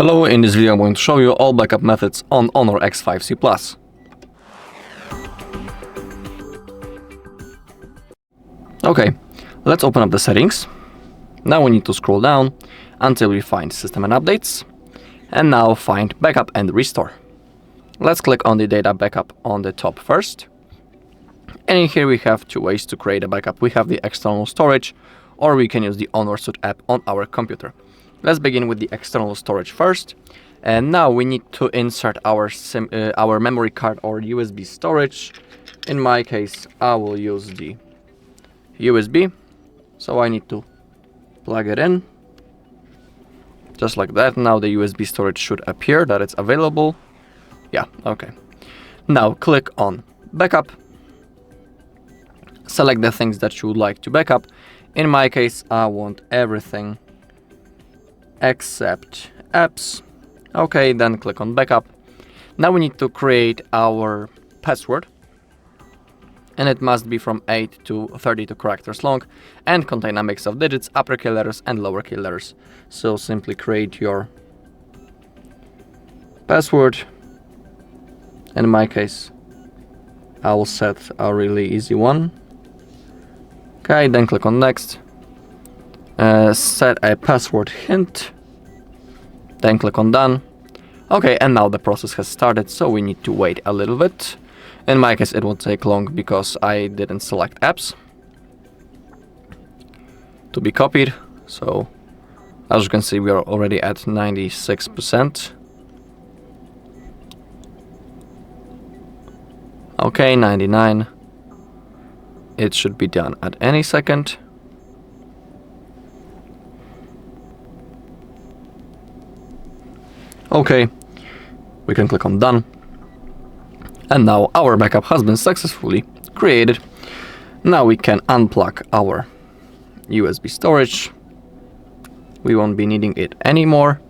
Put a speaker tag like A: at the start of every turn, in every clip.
A: Hello, in this video I'm going to show you all backup methods on HONOR X5c Plus. Okay, let's open up the settings. Now we need to scroll down until we find System and Updates, and now find Backup and Restore. Let's click on the data backup on the top first. And in here we have two ways to create a backup. We have the external storage, or we can use the HONOR Suite app on our computer. Let's begin with the external storage first. And now we need to insert our memory card or USB storage. In my case, I will use the USB. So I need to plug it in. Just like that. Now the USB storage should appear that it's available. Yeah, okay. Now click on Backup. Select the things that you would like to backup. In my case, I want everything except apps. Okay, then click on Backup. Now we need to create our password, and it must be from 8 to 32 characters long and contain a mix of digits, uppercase letters and lowercase letters. So simply create your password. In my case, I will set a really easy one. Okay, then click on Next. Set a password hint, then click on Done. Okay, and now the process has started, so we need to wait a little bit. In my case, it will take long because I didn't select apps to be copied. So, as you can see, we are already at 96%. Okay, 99. It should be done at any second. Okay, we can click on Done. And now our backup has been successfully created. Now we can unplug our USB storage. We won't be needing it anymore.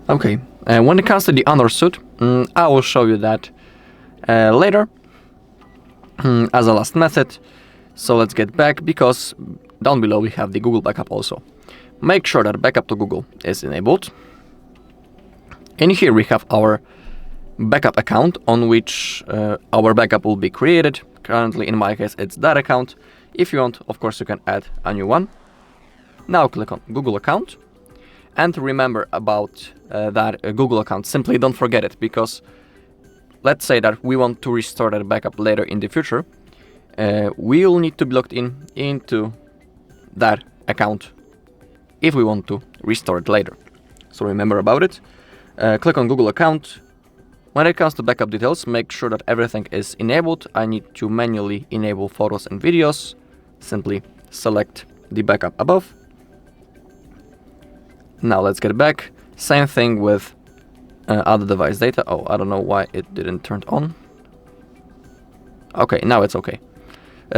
A: Okay, when it comes to the HONOR Suite, I will show you that later as a last method. So let's get back, because down below we have the Google backup also. Make sure that backup to Google is enabled. In here we have our backup account on which our backup will be created. Currently, in my case, it's that account. If you want, of course, you can add a new one. Now click on Google account. And remember about that Google account. Simply don't forget it, because let's say that we want to restore that backup later in the future. We'll need to be logged into that account if we want to restore it later. So remember about it. Click on Google account. When it comes to backup details, make sure that everything is enabled. I need to manually enable photos and videos. Simply select the backup above. Now let's get back. Same thing with other device data. Oh, I don't know why it didn't turn on. Okay, now it's okay.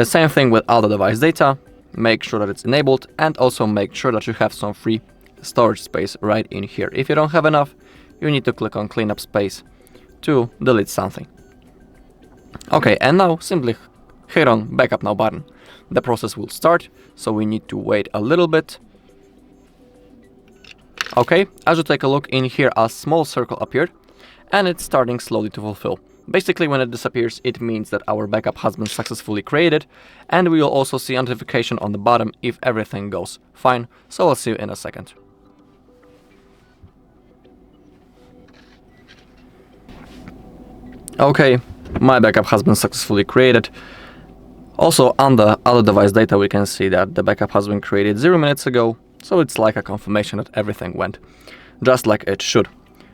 A: Same thing with other device data. Make sure that it's enabled, and also make sure that you have some free storage space right in here. If you don't have enough, you need to click on Clean Up Space to delete something. Okay, and now simply hit on Backup Now button. The process will start, so we need to wait a little bit. Okay, as you take a look in here, a small circle appeared, and it's starting slowly to fulfill. Basically, when it disappears, it means that our backup has been successfully created, and we will also see a notification on the bottom if everything goes fine. So I'll see you in a second. Okay, my backup has been successfully created. Also, on the other device data, we can see that the backup has been created 0 minutes ago. So it's like a confirmation that everything went just like it should.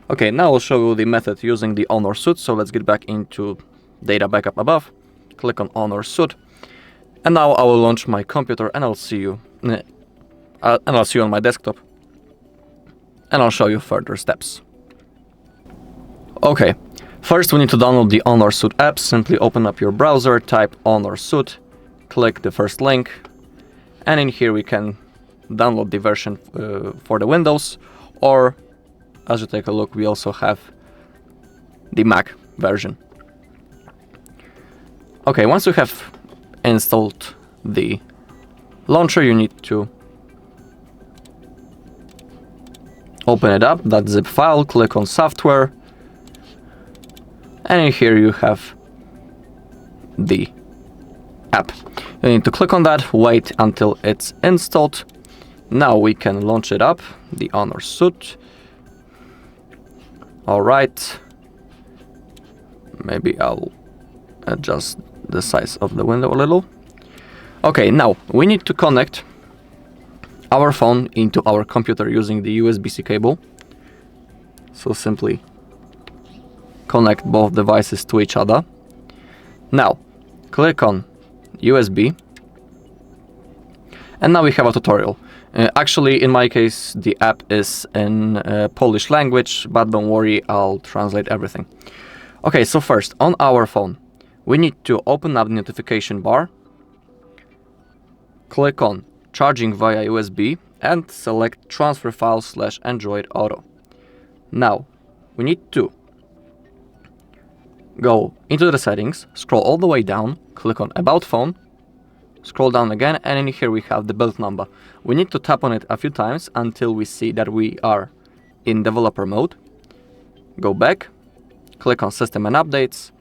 A: Okay, now I'll show you the method using the HONOR Suite. So let's get back into data backup above. Click on HONOR Suite. And now I will launch my computer, and I'll see you on my desktop. And I'll show you further steps. Okay. First, we need to download the HONOR Suite app. Simply open up your browser, type HONOR Suite, click the first link, and in here we can download the version for the Windows, or as you take a look, we also have the Mac version. Okay, once you have installed the launcher, you need to Open it up, that zip file, click on software, and in here you have the app. You need to click on that, wait until it's installed. Now we can launch it up, the HONOR suite. Alright, maybe I'll adjust the size of the window a little. Okay, now we need to connect our phone into our computer using the USB-C cable. So simply connect both devices to each other. Now click on USB, and now we have a tutorial. Actually, in my case, the app is in Polish language, but don't worry, I'll translate everything. Okay, so first, on our phone, we need to open up the notification bar, click on Charging via USB, and select Transfer Files / Android Auto. Now, we need to go into the settings, scroll all the way down, click on About Phone, scroll down again, and in here we have the build number. We need to tap on it a few times until we see that we are in developer mode. Go back, click on System and Updates,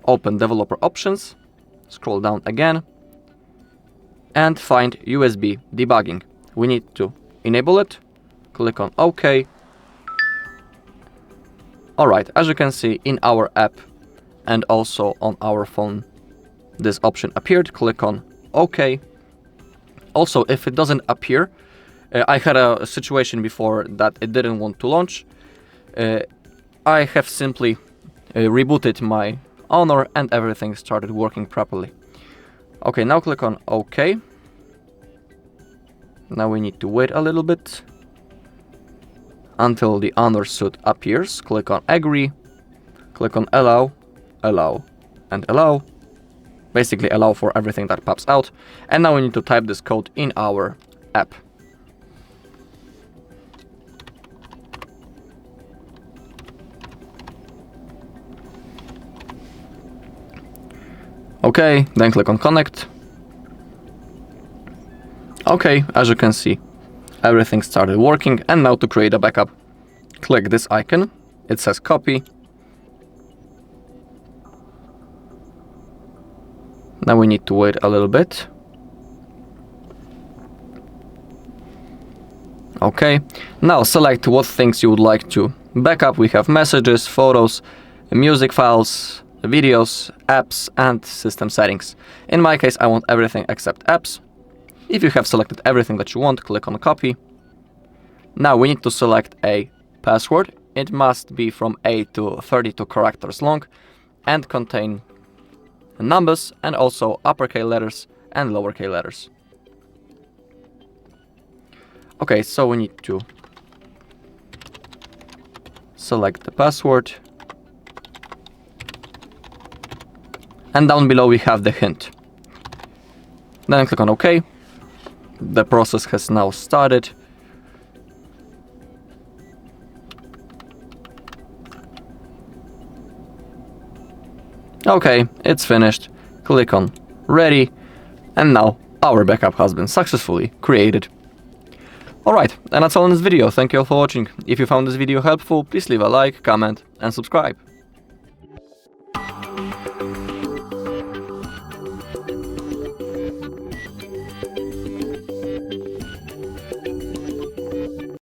A: open Developer Options, scroll down again, and find USB debugging. We need to enable it, click on OK. Alright, as you can see in our app and also on our phone, this option appeared. Click on OK. Also, if it doesn't appear, I had a situation before that it didn't want to launch. I have simply rebooted my HONOR and everything started working properly. Okay, now click on OK. Now we need to wait a little bit until the HONOR suite appears. Click on Agree, click on Allow, Allow, and Allow. Basically allow for everything that pops out. And now we need to type this code in our app. Okay, then click on Connect. Okay, as you can see, everything started working. And now to create a backup, click this icon. It says copy. Now we need to wait a little bit. Okay, now select what things you would like to backup. We have messages, photos, music files, videos, apps, and system settings. In my case, I want everything except apps. If you have selected everything that you want, click on copy. Now we need to select a password. It must be from 8 to 32 characters long and contain numbers and also uppercase letters and lowercase letters. Okay, so we need to select the password. And down below we have the hint. Then click on OK. The process has now started. Okay, it's finished. Click on Ready, and now our backup has been successfully created. Alright, and that's all in this video. Thank you all for watching. If you found this video helpful, please leave a like, comment, and subscribe.